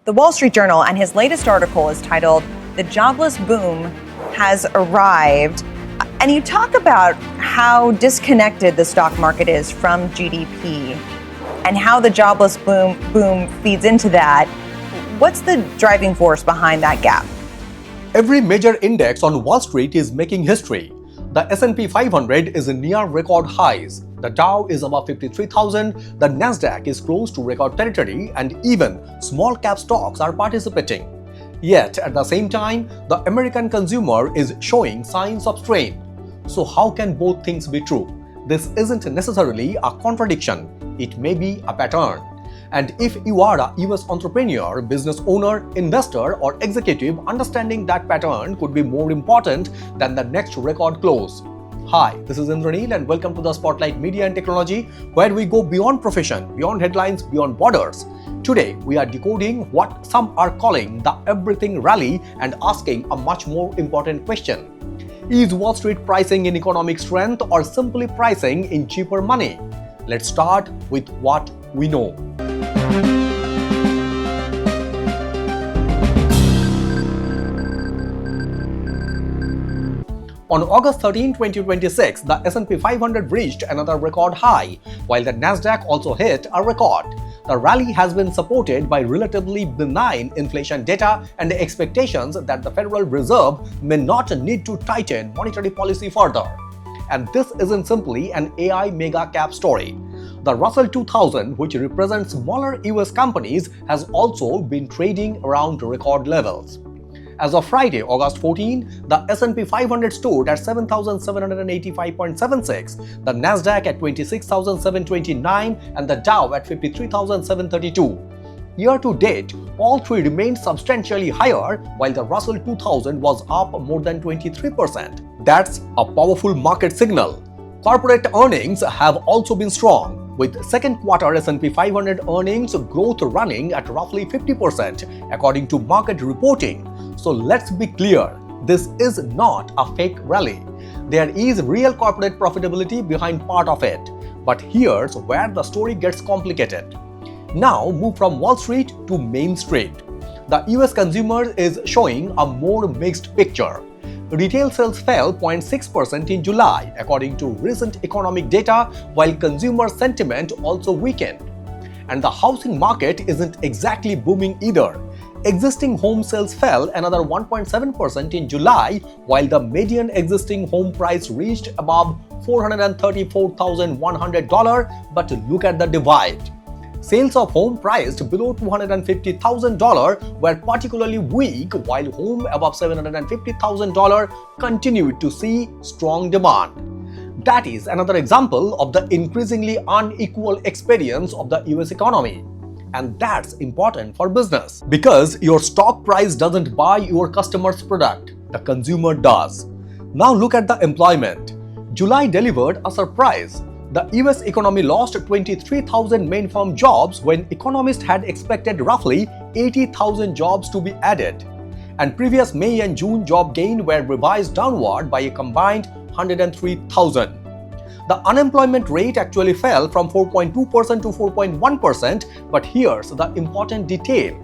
the Wall Street Journal, and his latest article is titled, "The Jobless Boom Has Arrived." And you talk about how disconnected the stock market is from GDP and how the jobless boom feeds into that. What's the driving force behind that gap? Every major index on Wall Street is making history. The S&P 500 is near record highs. The Dow is above 53,000, the Nasdaq is close to record territory, and even small cap stocks are participating. Yet, at the same time, the American consumer is showing signs of strain. So how can both things be true? This isn't necessarily a contradiction. It may be a pattern. And if you are a US entrepreneur, business owner, investor, or executive, understanding that pattern could be more important than the next record close. Hi, this is Indranil and welcome to the Spotlight Media and Technology, where we go beyond profession, beyond headlines, beyond borders. Today, we are decoding what some are calling the everything rally and asking a much more important question. Is Wall Street pricing in economic strength or simply pricing in cheaper money? Let's start with what we know. On August 13, 2026, the S&P 500 reached another record high, while the Nasdaq also hit a record. The rally has been supported by relatively benign inflation data and the expectations that the Federal Reserve may not need to tighten monetary policy further. And this isn't simply an AI mega cap story. The Russell 2000, which represents smaller US companies, has also been trading around record levels. As of Friday, August 14, the S&P 500 stood at 7,785.76, the Nasdaq at 26,729, and the Dow at 53,732. Year to date, all three remained substantially higher, while the Russell 2000 was up more than 23%. That's a powerful market signal. Corporate earnings have also been strong, with second quarter S&P 500 earnings growth running at roughly 50%, according to market reporting. So let's be clear, this is not a fake rally. There is real corporate profitability behind part of it. But here's where the story gets complicated. Now move from Wall Street to Main Street. The US consumer is showing a more mixed picture. Retail sales fell 0.6% in July, according to recent economic data, while consumer sentiment also weakened. And the housing market isn't exactly booming either. Existing home sales fell another 1.7% in July, while the median existing home price reached above $434,100. But look at the divide. Sales of home priced below $250,000 were particularly weak, while home above $750,000 continued to see strong demand. That is another example of the increasingly unequal experience of the US economy. And that's important for business, because your stock price doesn't buy your customer's product, the consumer does. Now look at the employment. July delivered a surprise. The US economy lost 23,000 main-firm jobs when economists had expected roughly 80,000 jobs to be added. And previous May and June job gain were revised downward by a combined 103,000. The unemployment rate actually fell from 4.2% to 4.1%, but here's the important detail.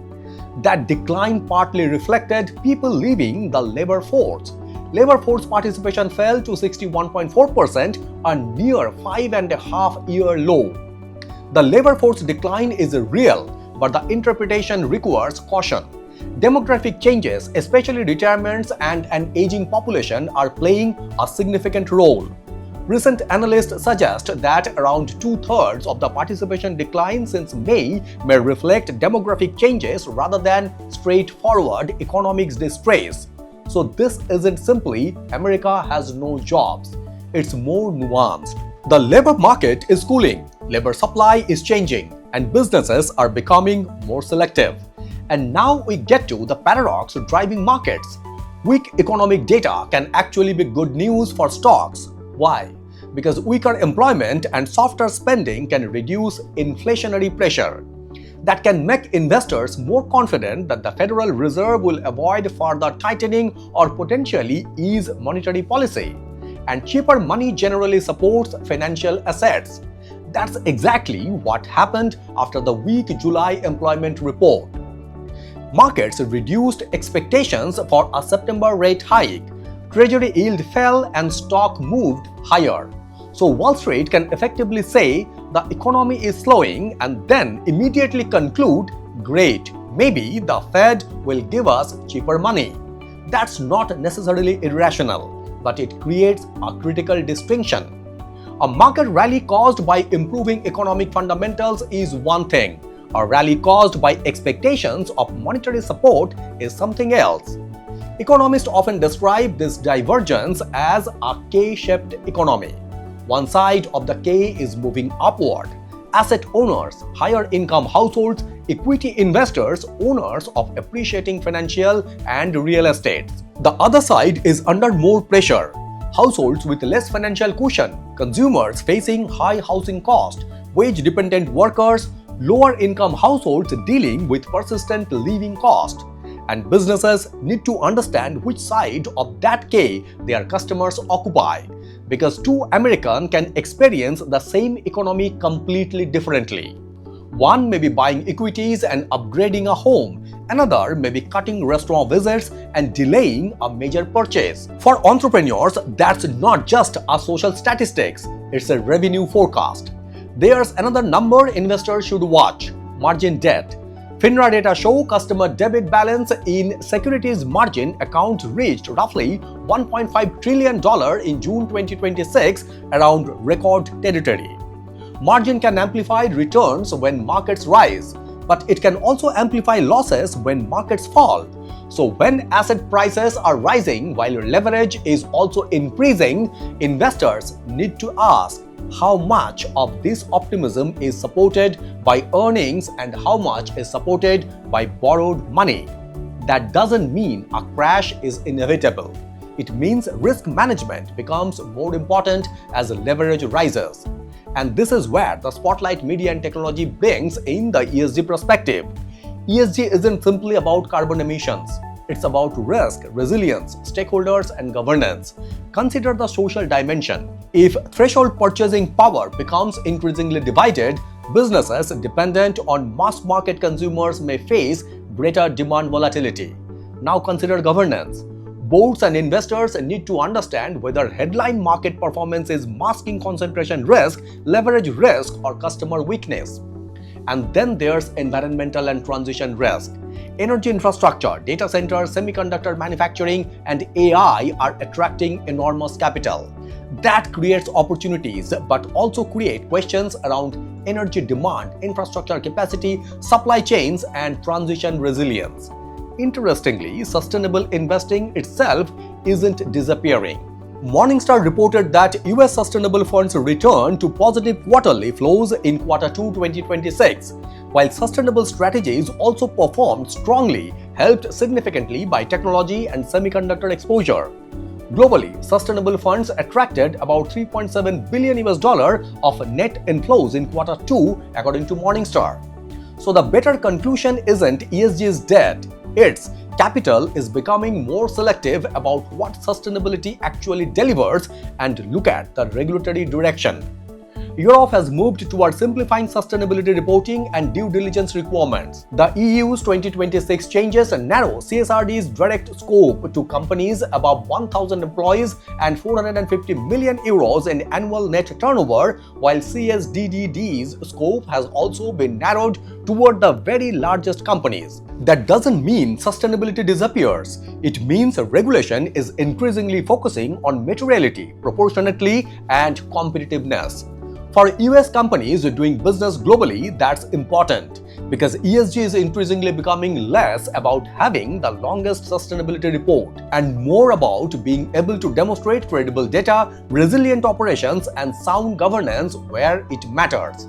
That decline partly reflected people leaving the labor force. Labor force participation fell to 61.4%, a near 5.5-year low. The labor force decline is real, but the interpretation requires caution. Demographic changes, especially retirements and an aging population, are playing a significant role. Recent analysts suggest that around 2/3 of the participation decline since May may reflect demographic changes rather than straightforward economics distress. So this isn't simply America has no jobs. It's more nuanced. The labor market is cooling, labor supply is changing, and businesses are becoming more selective. And now we get to the paradox driving markets. Weak economic data can actually be good news for stocks. Why? Because weaker employment and softer spending can reduce inflationary pressure. That can make investors more confident that the Federal Reserve will avoid further tightening or potentially ease monetary policy. And cheaper money generally supports financial assets. That's exactly what happened after the weak July employment report. Markets reduced expectations for a September rate hike. Treasury yield fell and stock moved higher. So Wall Street can effectively say the economy is slowing and then immediately conclude, great, maybe the Fed will give us cheaper money. That's not necessarily irrational, but it creates a critical distinction. A market rally caused by improving economic fundamentals is one thing. A rally caused by expectations of monetary support is something else. Economists often describe this divergence as a K-shaped economy. One side of the K is moving upward. Asset owners, higher income households, equity investors, owners of appreciating financial and real estate. The other side is under more pressure. Households with less financial cushion, consumers facing high housing cost, wage-dependent workers, lower income households dealing with persistent living cost. And businesses need to understand which side of that K their customers occupy, because two Americans can experience the same economy completely differently. One may be buying equities and upgrading a home. Another may be cutting restaurant visits and delaying a major purchase. For entrepreneurs, that's not just a social statistics, it's a revenue forecast. There's another number investors should watch: margin debt. FINRA data show customer debit balance in securities margin account reached roughly $1.5 trillion in June 2026, around record territory. Margin can amplify returns when markets rise, but it can also amplify losses when markets fall. So when asset prices are rising while leverage is also increasing, investors need to ask how much of this optimism is supported by earnings and how much is supported by borrowed money. That doesn't mean a crash is inevitable. It means risk management becomes more important as leverage rises. And this is where the Spotlight Media and Technology brings in the ESG perspective. ESG isn't simply about carbon emissions. It's about risk, resilience, stakeholders, and governance. Consider the social dimension. If threshold purchasing power becomes increasingly divided, businesses dependent on mass market consumers may face greater demand volatility. Now consider governance. Boards and investors need to understand whether headline market performance is masking concentration risk, leverage risk, or customer weakness. And then there's environmental and transition risk. Energy infrastructure, data centers, semiconductor manufacturing, and AI are attracting enormous capital. That creates opportunities but also create questions around energy demand, infrastructure capacity, supply chains, and transition resilience. Interestingly, sustainable investing itself isn't disappearing. Morningstar reported that US sustainable funds returned to positive quarterly flows in Q2 2026, while sustainable strategies also performed strongly, helped significantly by technology and semiconductor exposure. Globally, sustainable funds attracted about $3.7 billion of net inflows in Q2, according to Morningstar. So the better conclusion isn't ESG is dead. It's capital is becoming more selective about what sustainability actually delivers and look at the regulatory direction. Europe has moved towards simplifying sustainability reporting and due diligence requirements. The EU's 2026 changes narrow CSRD's direct scope to companies above 1,000 employees and 450 million euros in annual net turnover, while CSDDD's scope has also been narrowed toward the very largest companies. That doesn't mean sustainability disappears. It means regulation is increasingly focusing on materiality, proportionality, and competitiveness. For US companies doing business globally, that's important because ESG is increasingly becoming less about having the longest sustainability report and more about being able to demonstrate credible data, resilient operations, and sound governance where it matters.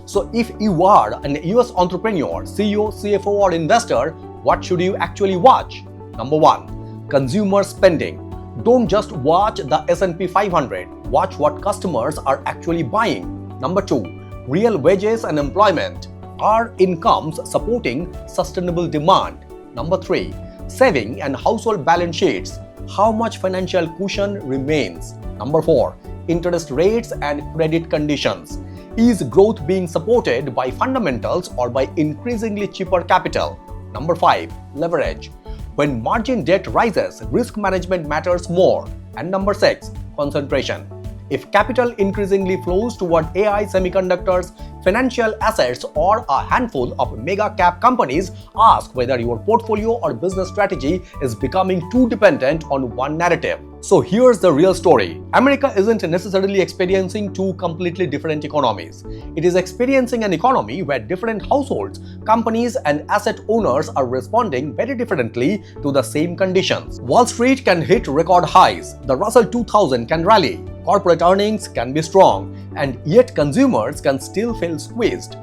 So if you are an US entrepreneur, CEO, CFO, or investor, what should you actually watch? Number 1, consumer spending. Don't just watch the S&P 500, watch what customers are actually buying. Number 2, real wages and employment. Are incomes supporting sustainable demand? Number 3, saving and household balance sheets. How much financial cushion remains? Number 4, interest rates and credit conditions. Is growth being supported by fundamentals or by increasingly cheaper capital? Number 5. Leverage. When margin debt rises, risk management matters more. And number 6. Concentration. If capital increasingly flows toward AI, semiconductors, financial assets, or a handful of mega cap companies, ask whether your portfolio or business strategy is becoming too dependent on one narrative. So here's the real story. America isn't necessarily experiencing two completely different economies. It is experiencing an economy where different households, companies, and asset owners are responding very differently to the same conditions. Wall Street can hit record highs, the Russell 2000 can rally, corporate earnings can be strong, and yet consumers can still feel squeezed.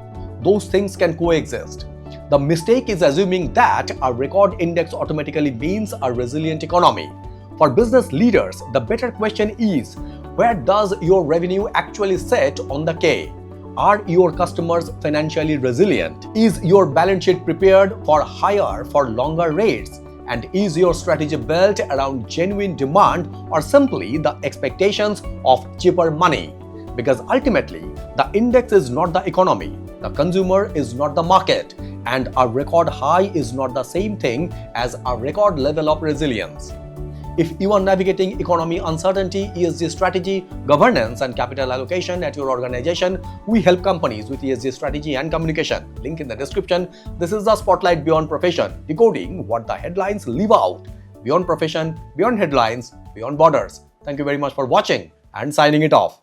Those things can coexist. The mistake is assuming that a record index automatically means a resilient economy. For business leaders, the better question is, where does your revenue actually sit on the K? Are your customers financially resilient? Is your balance sheet prepared for higher for longer rates? And is your strategy built around genuine demand or simply the expectations of cheaper money? Because ultimately, the index is not the economy, the consumer is not the market, and a record high is not the same thing as a record level of resilience. If you are navigating economy uncertainty, ESG strategy, governance, and capital allocation at your organization, we help companies with ESG strategy and communication. Link in the description. This is the Spotlight Beyond Profession, decoding what the headlines leave out. Beyond profession, beyond headlines, beyond borders. Thank you very much for watching and signing it off.